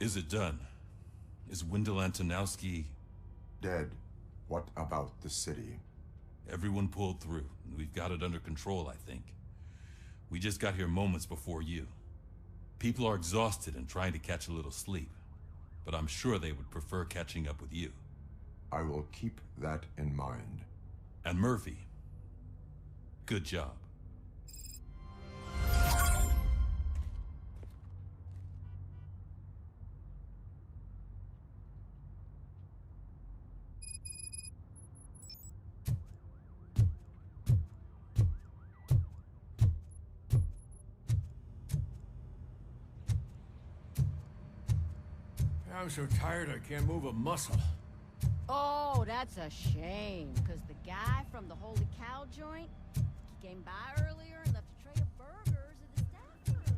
Is it done? Is Wendell Antonowski... Dead. What about the city? Everyone pulled through. We've got it under control, I think. We just got here moments before you. People are exhausted and trying to catch a little sleep. But I'm sure they would prefer catching up with you. I will keep that in mind. And Murphy, good job. I'm so tired I can't move a muscle. Oh, that's a shame, because the guy from the Holy Cow joint, he came by earlier and left a tray of burgers in the staff room.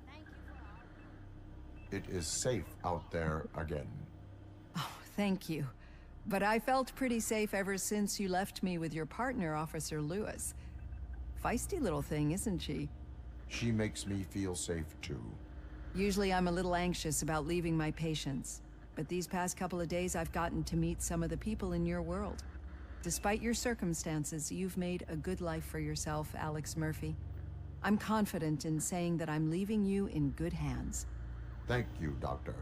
Thank you for our... It is safe out there again. Oh, thank you. But I felt pretty safe ever since you left me with your partner, Officer Lewis. Feisty little thing, isn't she? She makes me feel safe too. Usually I'm a little anxious about leaving my patients, but these past couple of days I've gotten to meet some of the people in your world. Despite your circumstances, you've made a good life for yourself, Alex Murphy. I'm confident in saying that I'm leaving you in good hands. Thank you, Doctor.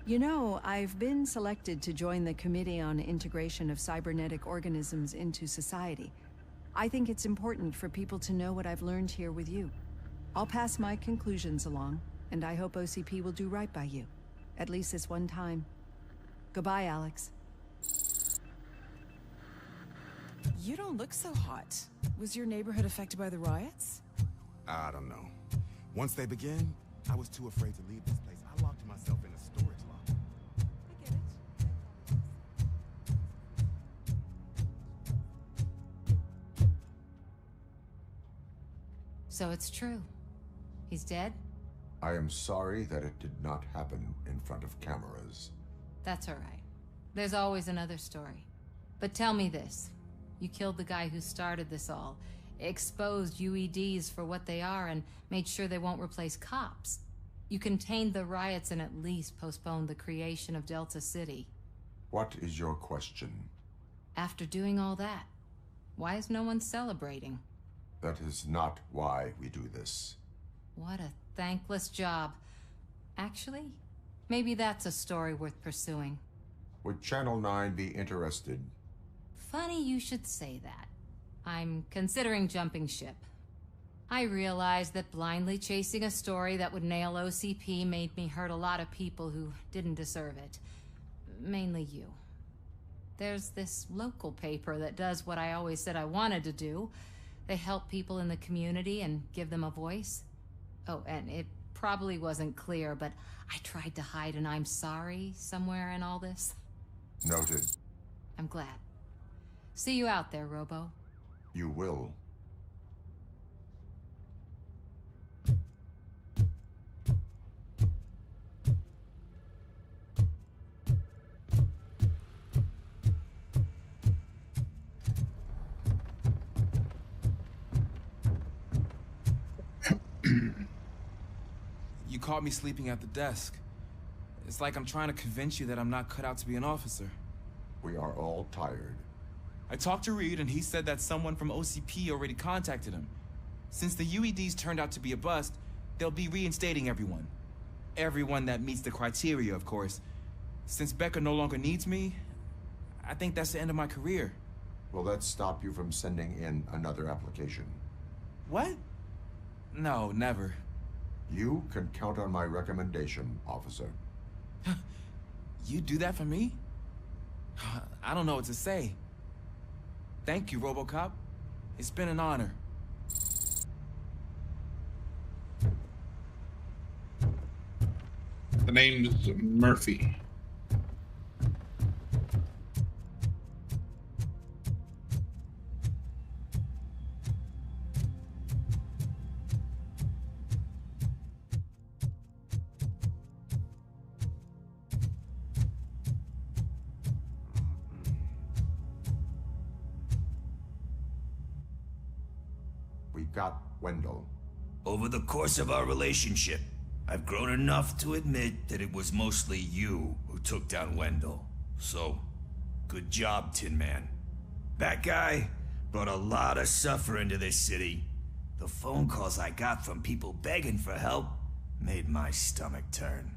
You know, I've been selected to join the Committee on Integration of Cybernetic Organisms into Society. I think it's important for people to know what I've learned here with you. I'll pass my conclusions along, and I hope OCP will do right by you. At least this one time. Goodbye, Alex. You don't look so hot. Was your neighborhood affected by the riots? I don't know. Once they began, I was too afraid to leave this place. I locked myself in a storage locker. I get it. So it's true. He's dead? I am sorry that it did not happen in front of cameras. That's all right. There's always another story. But tell me this. You killed the guy who started this all, exposed UEDs for what they are, and made sure they won't replace cops. You contained the riots and at least postponed the creation of Delta City. What is your question? After doing all that, why is no one celebrating? That is not why we do this. What a thankless job. Actually, maybe that's a story worth pursuing. Would Channel 9 be interested? Funny you should say that. I'm considering jumping ship. I realized that blindly chasing a story that would nail OCP made me hurt a lot of people who didn't deserve it. Mainly you. There's this local paper that does what I always said I wanted to do. They help people in the community and give them a voice. Oh, and it probably wasn't clear, but I tried to hide an I'm sorry somewhere in all this. Noted. I'm glad. See you out there, Robo. You will. You caught me sleeping at the desk. It's like I'm trying to convince you that I'm not cut out to be an officer. We are all tired. I talked to Reed and he said that someone from OCP already contacted him. Since the UEDs turned out to be a bust, they'll be reinstating everyone. Everyone that meets the criteria, of course. Since Becca no longer needs me, I think that's the end of my career. Will that stop you from sending in another application? What? No, never. You can count on my recommendation, officer. You do that for me? I don't know what to say. Thank you, Robocop. It's been an honor. The name's Murphy. We got Wendell. Over the course of our relationship, I've grown enough to admit that it was mostly you who took down Wendell. So, good job, Tin Man. That guy brought a lot of suffering to this city. The phone calls I got from people begging for help made my stomach turn.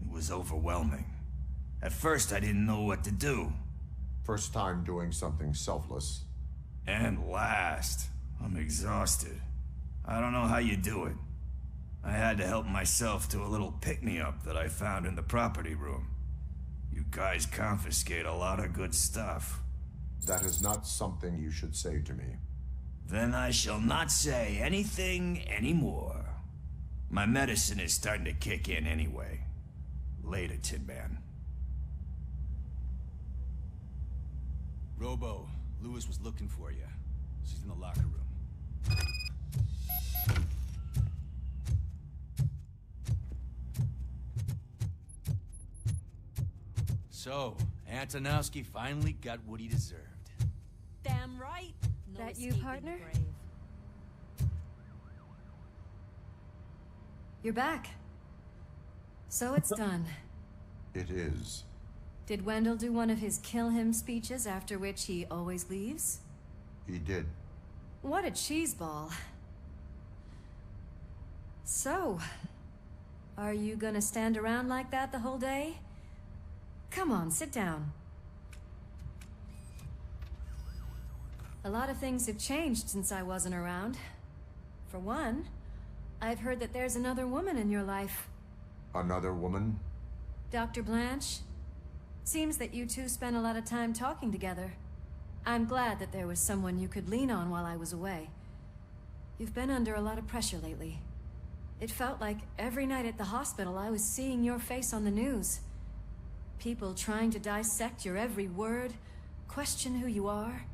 It was overwhelming. At first, I didn't know what to do. First time doing something selfless. And last, I'm exhausted. I don't know how you do it. I had to help myself to a little pick-me-up that I found in the property room. You guys confiscate a lot of good stuff. That is not something you should say to me. Then I shall not say anything anymore. My medicine is starting to kick in anyway. Later, Tin Man. Robo, Lewis was looking for you. She's in the locker room. So, Antonowski finally got what he deserved. Damn right. No That you, escaping partner? the grave. You're back. So it's done. It is. Did Wendell do one of his kill him speeches after which he always leaves? He did. What a cheeseball. So, are you gonna stand around like that the whole day? Come on, sit down. A lot of things have changed since I wasn't around. For one, I've heard that there's another woman in your life. Another woman? Dr. Blanche? Seems that you two spent a lot of time talking together. I'm glad that there was someone you could lean on while I was away. You've been under a lot of pressure lately. It felt like every night at the hospital I was seeing your face on the news. People trying to dissect your every word, question who you are,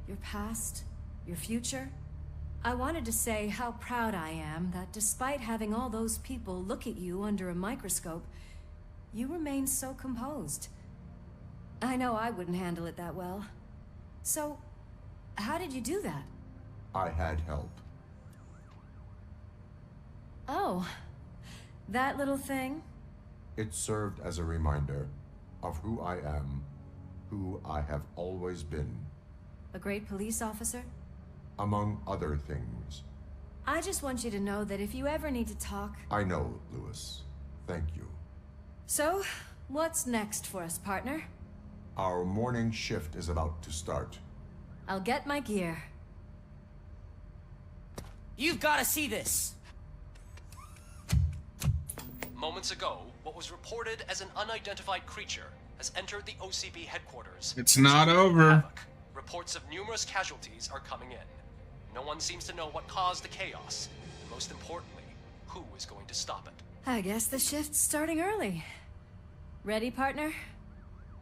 your past, your future. I wanted to say how proud I am that despite having all those people look at you under a microscope, you remain so composed. I know I wouldn't handle it that well. So, how did you do that? I had help. Oh, that little thing? It served as a reminder of who I am, who I have always been. A great police officer? Among other things. I just want you to know that if you ever need to talk... I know, Lewis. Thank you. So, what's next for us, partner? Our morning shift is about to start. I'll get my gear. You've got to see this! Moments ago, what was reported as an unidentified creature has entered the OCP headquarters. It's not over. Havoc. Reports of numerous casualties are coming in. No one seems to know what caused the chaos, and most importantly, who is going to stop it. I guess the shift's starting early. Ready, partner?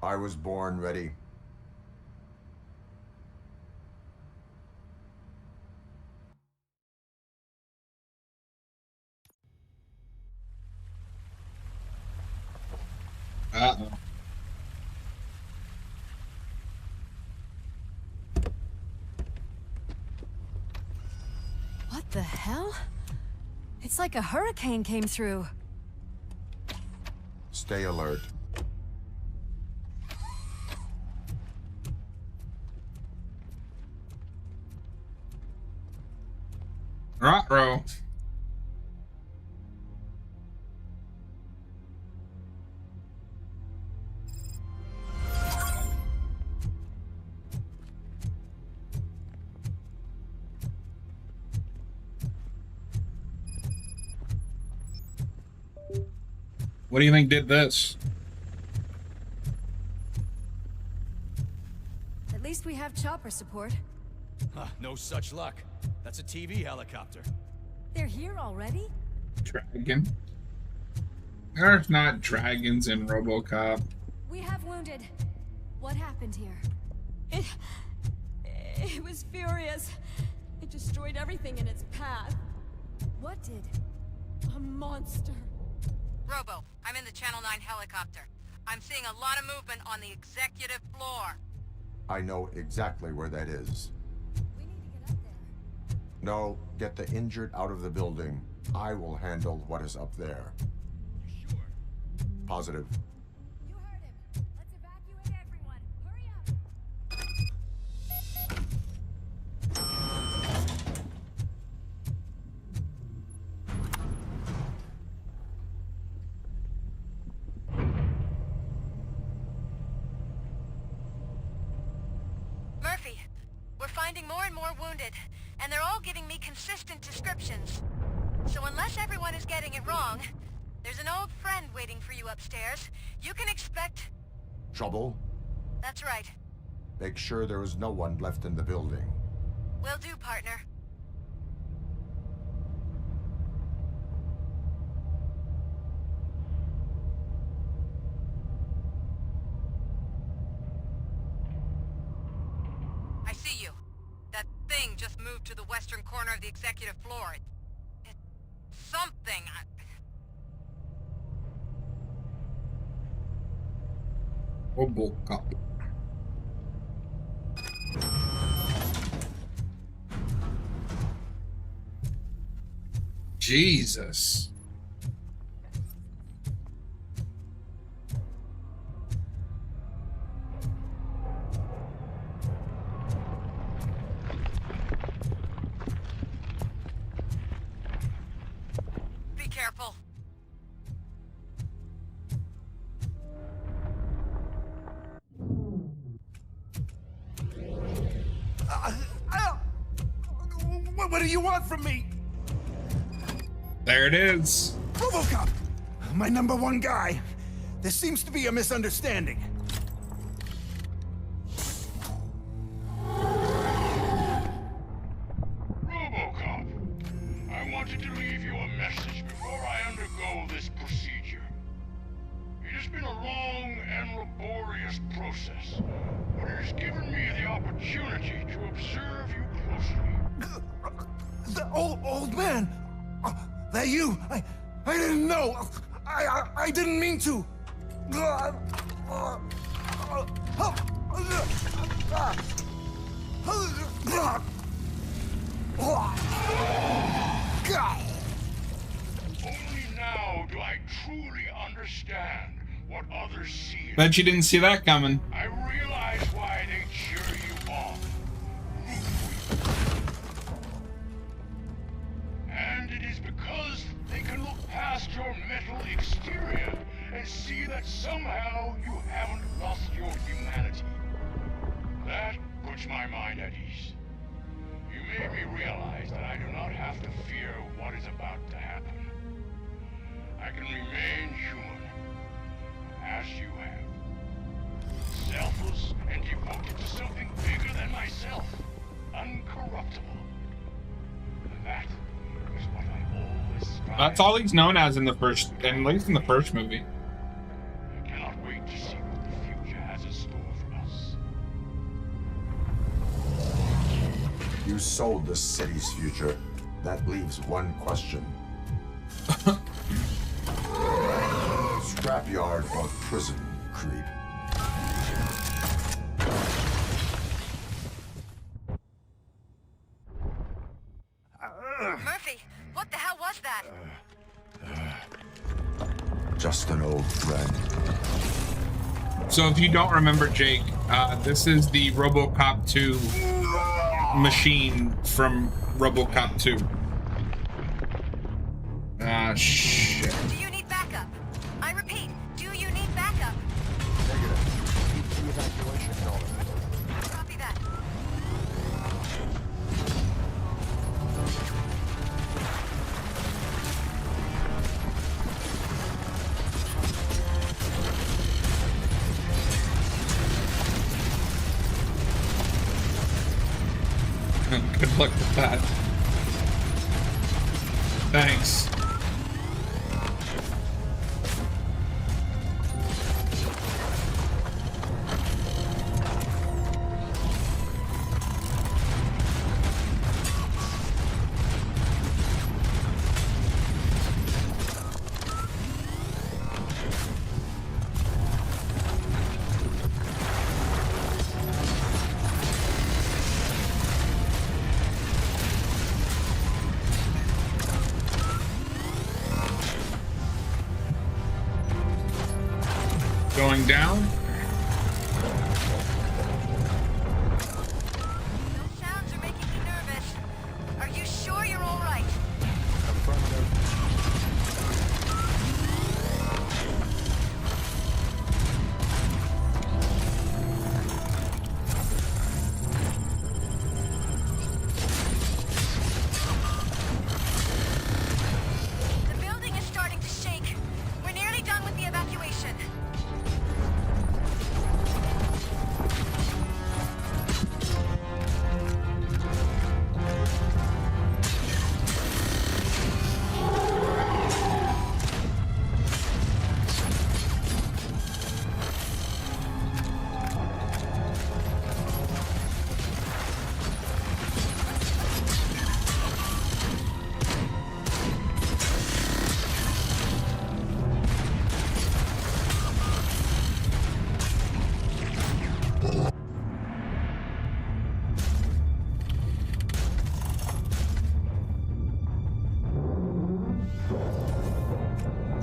I was born ready. Uh-oh. What the hell? It's like a hurricane came through. Stay alert. Ruh-roh. What do you think did this? At least we have chopper support. No such luck. That's a TV helicopter. They're here already? Dragon? There's not dragons in Robocop. We have wounded. What happened here? It was furious. It destroyed everything in its path. What did? A monster. Robo, I'm in the Channel 9 helicopter. I'm seeing a lot of movement on the executive floor. I know exactly where that is. We need to get up there. No, get the injured out of the building. I will handle what is up there. You sure? Positive. You heard him. Let's evacuate everyone. Hurry up. Murphy, we're finding more and more wounded, and they're all giving me consistent descriptions. So unless everyone is getting it wrong, there's an old friend waiting for you upstairs. You can expect... Trouble? That's right. Make sure there is no one left in the building. Will do, partner. I see you. That thing just moved to the western corner of the executive floor. It's something. Robocop. Jesus. Be careful. What do you want from me? There it is. Robocop! My #1 guy. There seems to be a misunderstanding. Robocop, I wanted to leave you a message before I undergo this procedure. It has been a long and laborious process, but it has given me the opportunity to observe you closely. The old man! That you? I didn't know! I didn't mean to! Only now do I truly understand what others see. Bet you didn't see that coming. I realize why they cheer you on. And it is because they can look past your metal exterior and see that somehow you haven't lost your humanity. That puts my mind at ease. You made me realize that I do not have to fear what is about to happen. I can remain human, as you have. Selfless and devoted to something bigger than myself. Uncorruptible. That is what I always strive. That's all he's known as in the first, at least in the first movie. I cannot wait to see what the future has in store for us. You sold the city's future. That leaves one question. Scrapyard or prison, creep? Murphy, what the hell was that? Just an old friend. So if you don't remember, Jake, this is the Robocop 2 machine from Robocop 2. Shit. Do you need backup? I repeat, do you need backup? Negative. Keep the evacuation going. Copy that. Good luck with that. Thanks. going down. Those sounds are making me nervous. Are you sure you're all right? The building is starting to shake. We're nearly done with the evacuation.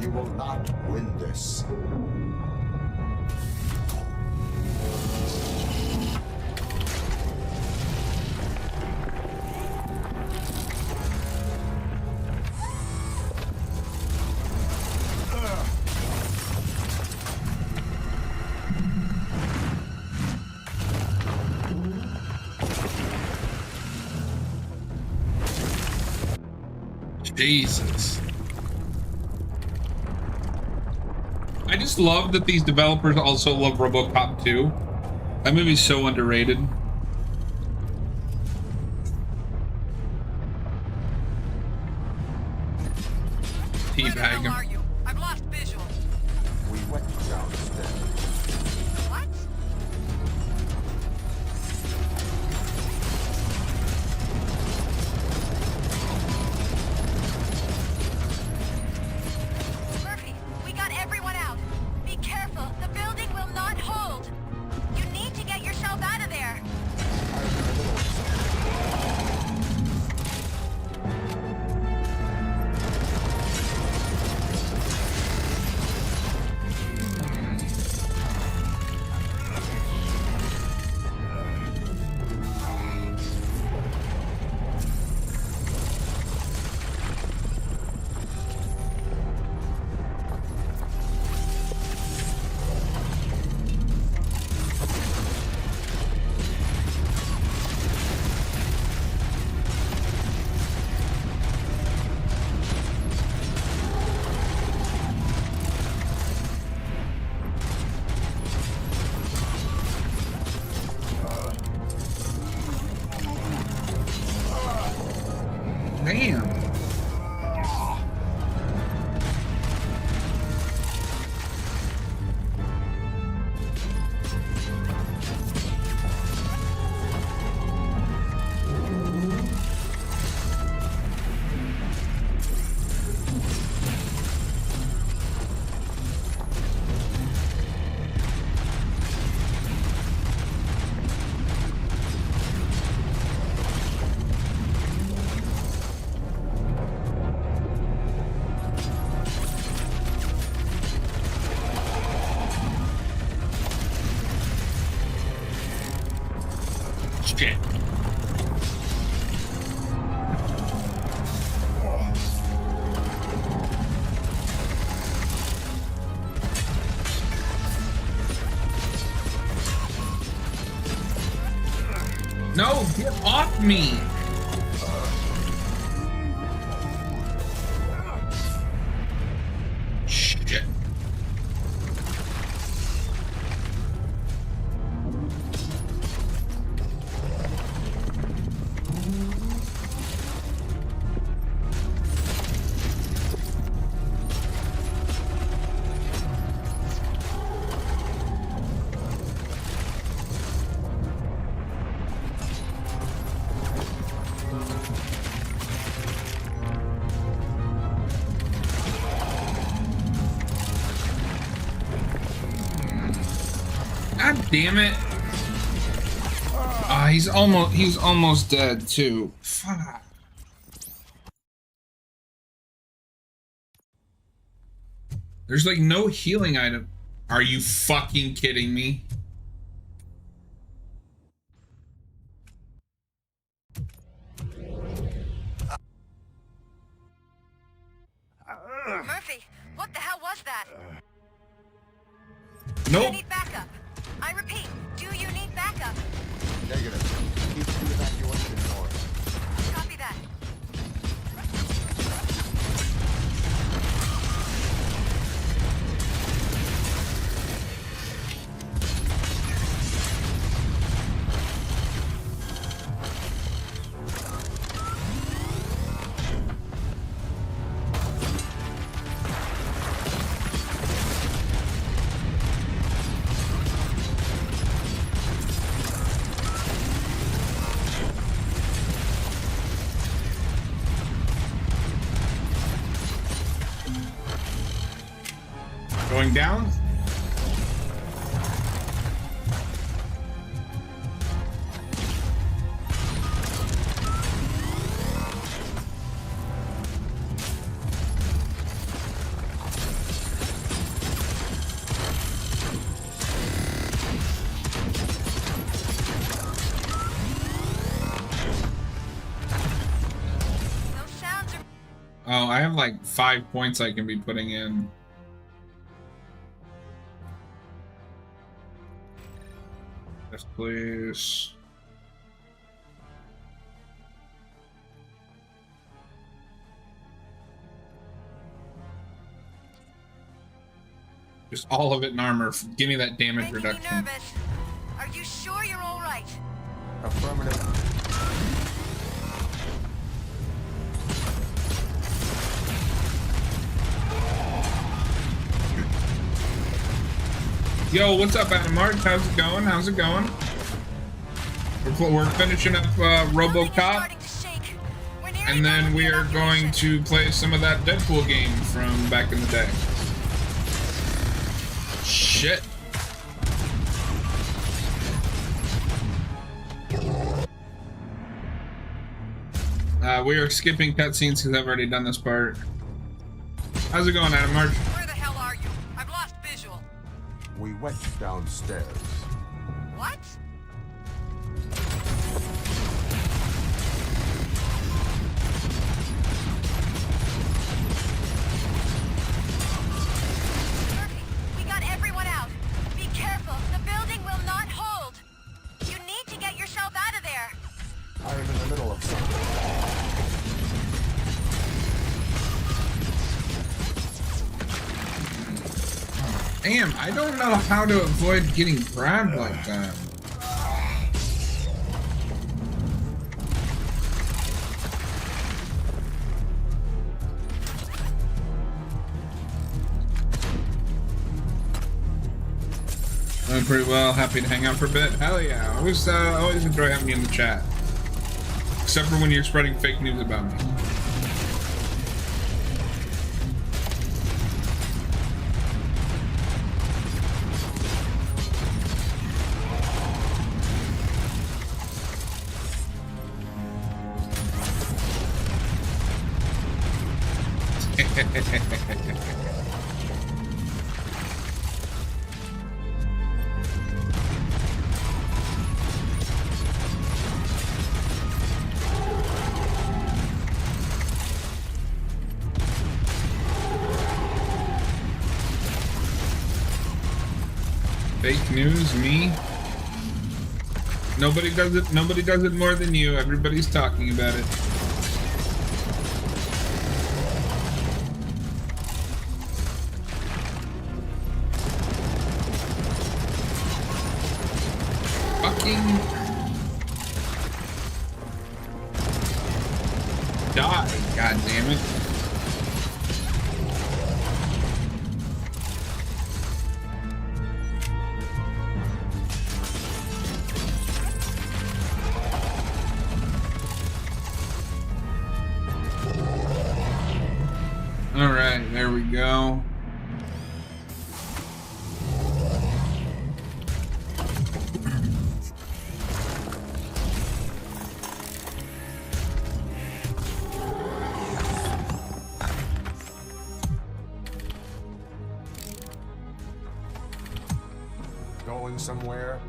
You will not win this. Jesus. I just love that these developers also love Robocop 2. That movie's so underrated. Teabag him. You? I've lost visual. We went downstairs. What? Murphy, we got everyone out. Be careful. The building will not hold. You need to get yourself out of there. Damn. Shit. No, get off me! Shit. God damn it. Ah, he's almost dead too. Fuck. There's like no healing item. Are you fucking kidding me? Murphy, what the hell was that? Nope. Do you need backup? I repeat, do you need backup? Negative. Keep the evacuation north. Copy that. Going down? Oh, I have like 5 points I can be putting in. Yes, please. Just all of it in armor. Give me that damage reduction. Nervous. Are you sure you're all right? Affirmative. Yo, what's up, Adam March? How's it going? How's it going? We're finishing up Robocop, and then we are going to play some of that Deadpool game from back in the day. Shit. We are skipping cutscenes because I've already done this part. How's it going, Adam March? Where the hell are you? I've lost visual. We went downstairs. What? Murphy, we got everyone out. Be careful. The building will not hold. You need to get yourself out of there. I am in the middle of something. Damn, I don't know how to avoid getting grabbed like that. Doing pretty well. Happy to hang out for a bit. Hell yeah. Always enjoy having you in the chat. Except for when you're spreading fake news about me. Fake news, me? Nobody does it more than you. Everybody's talking about it. Fucking die, god damn it. Alright, there we go. going somewhere?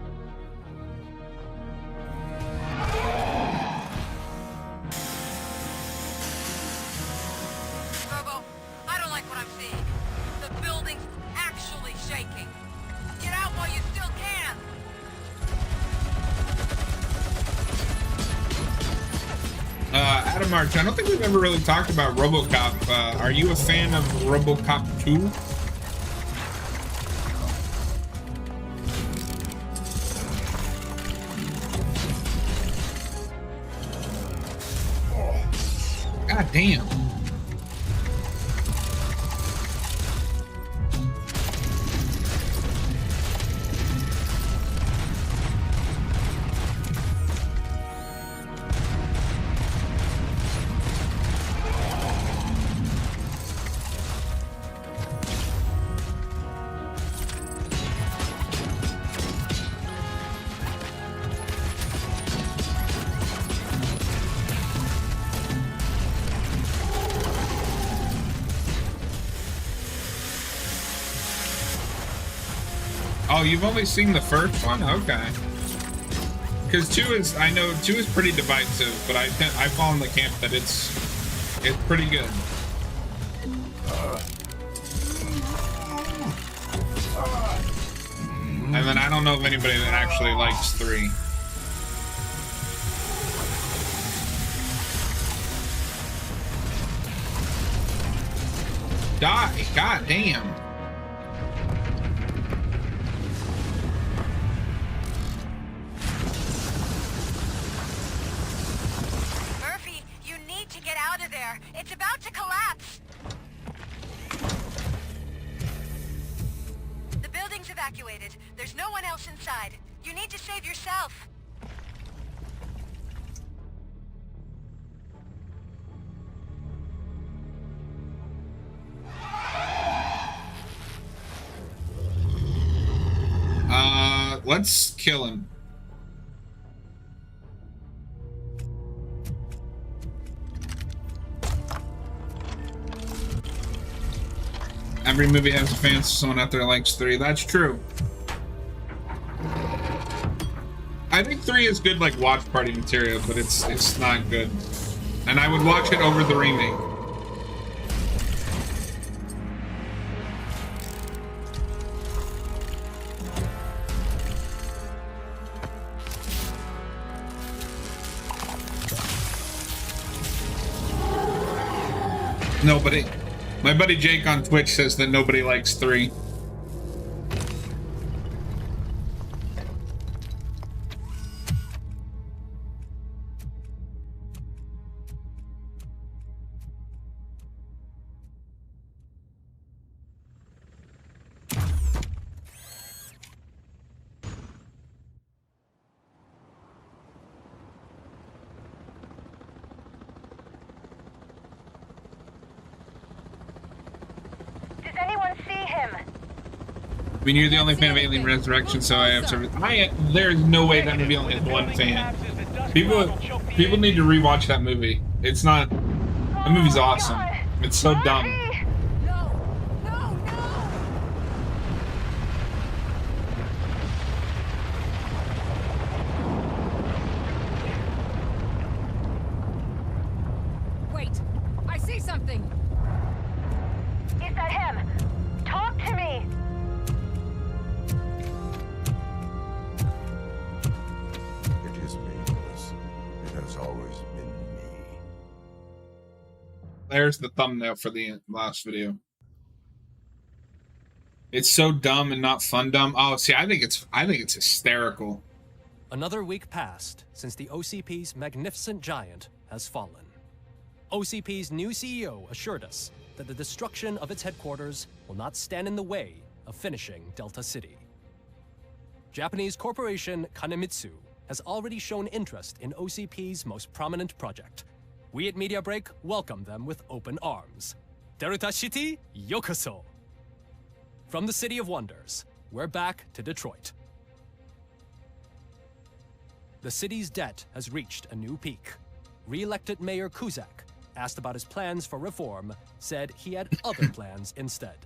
Robo, I don't like what I'm seeing. The building's actually shaking. Get out while you still can! Adam March, I don't think we've ever really talked about Robocop. Are you a fan of Robocop 2? God damn. Oh, you've only seen the first one? Okay. Because 2 is, I know 2 is pretty divisive, but I fall in the camp that it's pretty good. And then I don't know of anybody that actually likes 3. Die! God damn! It's about to collapse! The building's evacuated. There's no one else inside. You need to save yourself. Let's kill him. Every movie has a fan, so someone out there likes 3. That's true. I think 3 is good, like, watch party material, but it's not good. And I would watch it over the remake. Nobody. My buddy Jake on Twitch says that nobody likes 3. I mean, you're the only fan of Alien Resurrection, so I have to. There's no way that movie only has one fan. People need to rewatch that movie. It's not. That movie's awesome. It's so dumb. Wait, I see something. Is that him? Talk to me. Always been me. There's the thumbnail for the last video. It's so dumb and not fun dumb. Oh, see, I think it's hysterical. Another week passed since the OCP's magnificent giant has fallen. OCP's new CEO assured us that the destruction of its headquarters will not stand in the way of finishing Delta City. Japanese corporation Kanemitsu has already shown interest in OCP's most prominent project. We at Media Break welcome them with open arms. Delta City, yokoso! From the City of Wonders, we're back to Detroit. The city's debt has reached a new peak. Re-elected Mayor Kuzak, asked about his plans for reform, said he had other plans instead.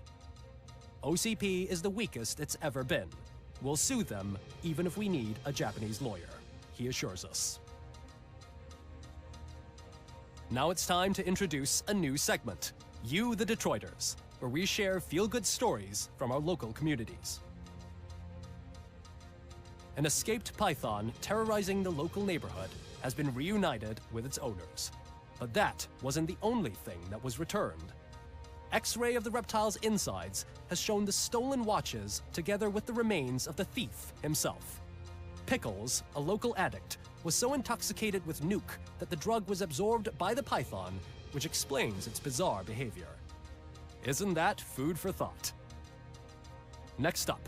OCP is the weakest it's ever been, We'll sue them, even if we need a Japanese lawyer, he assures us. Now it's time to introduce a new segment, You the Detroiters, where we share feel-good stories from our local communities. An escaped python terrorizing the local neighborhood has been reunited with its owners. But that wasn't the only thing that was returned. X-ray of the reptile's insides has shown the stolen watches together with the remains of the thief himself. Pickles, a local addict, was so intoxicated with nuke that the drug was absorbed by the python, which explains its bizarre behavior. Isn't that food for thought? Next up,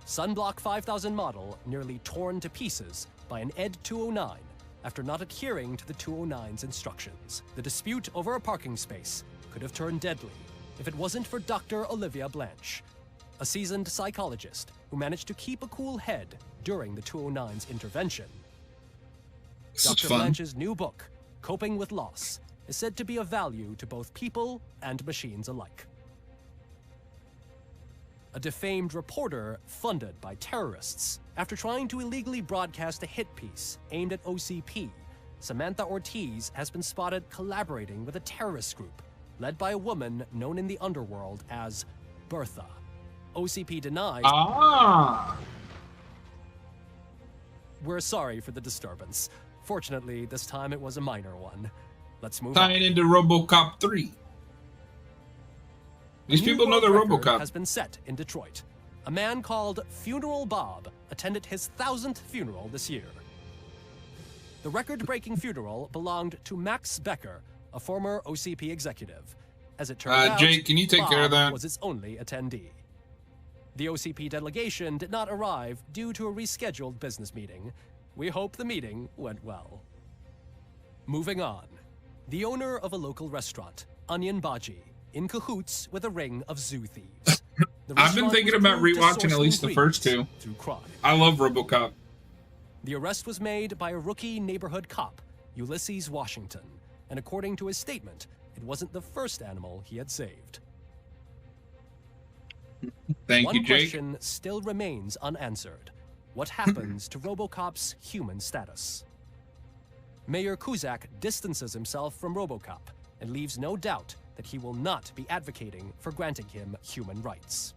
Sunblock 5000 model nearly torn to pieces by an ED 209 after not adhering to the 209's instructions. The dispute over a parking space could have turned deadly if it wasn't for Dr. Olivia Blanche, a seasoned psychologist who managed to keep a cool head during the 209's intervention. Dr. Blanche's new book, Coping with Loss, is said to be of value to both people and machines alike. A defamed reporter funded by terrorists after trying to illegally broadcast a hit piece aimed at OCP, Samantha Ortiz has been spotted collaborating with a terrorist group led by a woman known in the underworld as Bertha. OCP denies. We're sorry for the disturbance. Fortunately, this time it was a minor one. Let's move on. Tying into Robocop 3. These people know the Robocop. Has been set in Detroit. A man called Funeral Bob attended his 1000th funeral this year. The record-breaking funeral belonged to Max Becker, a former OCP executive. As it turned out, Jake, can you take care of that? Was its only attendee. The OCP delegation did not arrive due to a rescheduled business meeting. We hope the meeting went well. Moving on. The owner of a local restaurant, Onion Baji, in cahoots with a ring of zoo thieves. I've been thinking about rewatching at least the first two. I love Robocop. The arrest was made by a rookie neighborhood cop, Ulysses Washington, and according to his statement, it wasn't the first animal he had saved. Thank you, Jake. One question still remains unanswered. What happens to Robocop's human status? Mayor Kuzak distances himself from Robocop and leaves no doubt that he will not be advocating for granting him human rights.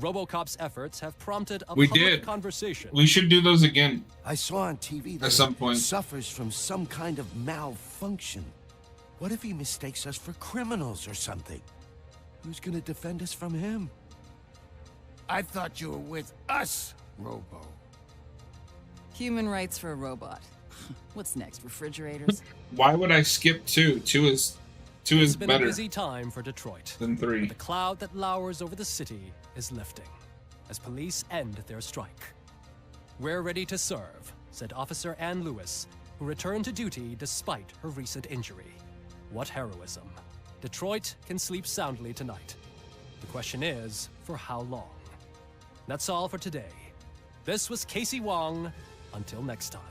Robocop's efforts have prompted a public conversation. We should do those again. I saw on TV that at some point. He suffers from some kind of malfunction. What if he mistakes us for criminals or something? Who's gonna defend us from him? I thought you were with us, Robo. Human rights for a robot. What's next, refrigerators? Why would I skip 2? 2 is It's been better a busy time for Detroit than 3. But the cloud that lowers over the city is lifting as police end their strike. We're ready to serve, said Officer Ann Lewis, who returned to duty despite her recent injury. What heroism. Detroit can sleep soundly tonight. The question is, for how long? That's all for today. This was Casey Wong. Until next time.